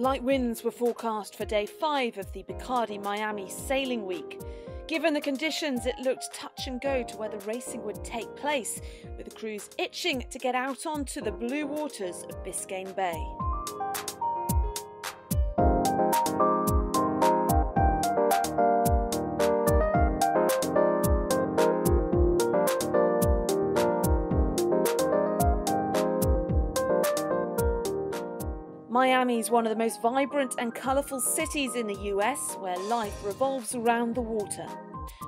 Light winds were forecast for day 5 of the Bacardi Miami sailing week. Given the conditions, it looked touch and go to whether racing would take place, with the crews itching to get out onto the blue waters of Biscayne Bay. Miami is one of the most vibrant and colourful cities in the US, where life revolves around the water.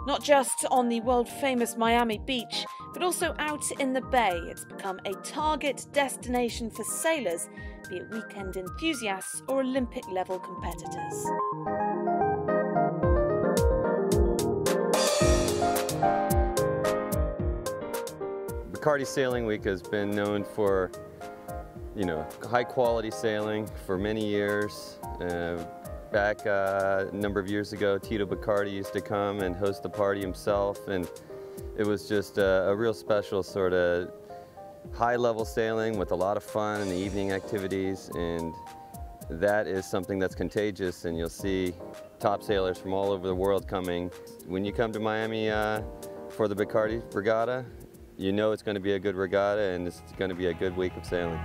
Not just on the world-famous Miami beach, but also out in the bay. It's become a target destination for sailors, be it weekend enthusiasts or Olympic-level competitors. Bacardi Sailing Week has been known for high quality sailing for many years. Back a number of years ago, Tito Bacardi used to come and host the party himself, and it was just a real special sort of high-level sailing with a lot of fun in the evening activities, and that is something that's contagious, and you'll see top sailors from all over the world coming. When you come to Miami for the Bacardi Regatta, you know it's going to be a good regatta and it's going to be a good week of sailing.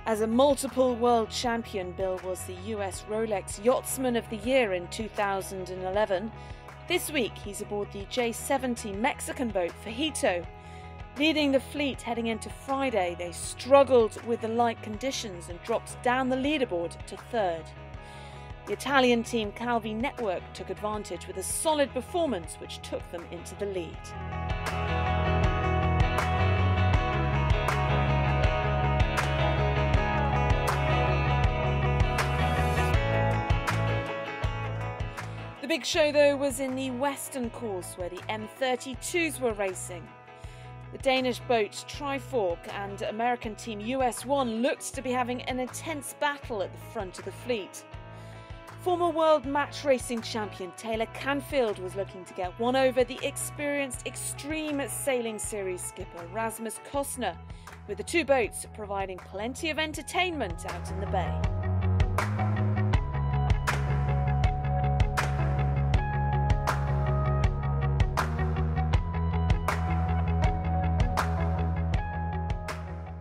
As a multiple world champion, Bill was the US Rolex Yachtsman of the Year in 2011. This week, he's aboard the J70 Mexican boat Fajito. Leading the fleet heading into Friday, they struggled with the light conditions and dropped down the leaderboard to 3rd. The Italian team Calvi Network took advantage with a solid performance which took them into the lead. The big show, though, was in the western course, where the M32s were racing. The Danish boat Trifork and American team US1 looked to be having an intense battle at the front of the fleet. Former world match racing champion Taylor Canfield was looking to get one over the experienced Extreme Sailing Series skipper Rasmus Kostner, with the two boats providing plenty of entertainment out in the bay.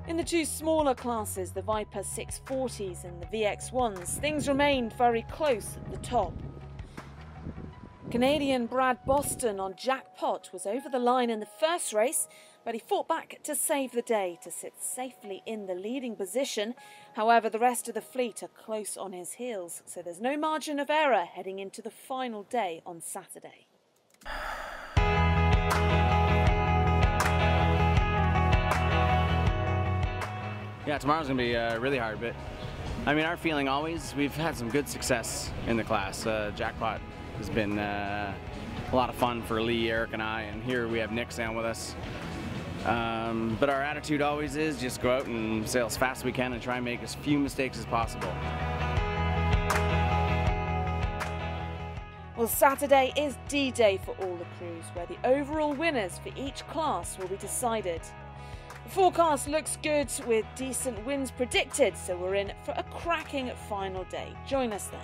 In the two smaller classes, the Viper 640s and the VX1s, things remained very close at the top. Canadian Brad Boston on Jackpot was over the line in the first race, but he fought back to save the day to sit safely in the leading position. However, the rest of the fleet are close on his heels, so there's no margin of error heading into the final day on Saturday. Yeah, tomorrow's going to be really hard, but I mean, our feeling always, we've had some good success in the class. Jackpot has been a lot of fun for Lee, Eric, and I, and here we have Nick down with us. But our attitude always is just go out and sail as fast as we can and try and make as few mistakes as possible. Well, Saturday is D-Day for all the crews, where the overall winners for each class will be decided. The forecast looks good with decent winds predicted, so we're in for a cracking final day. Join us then.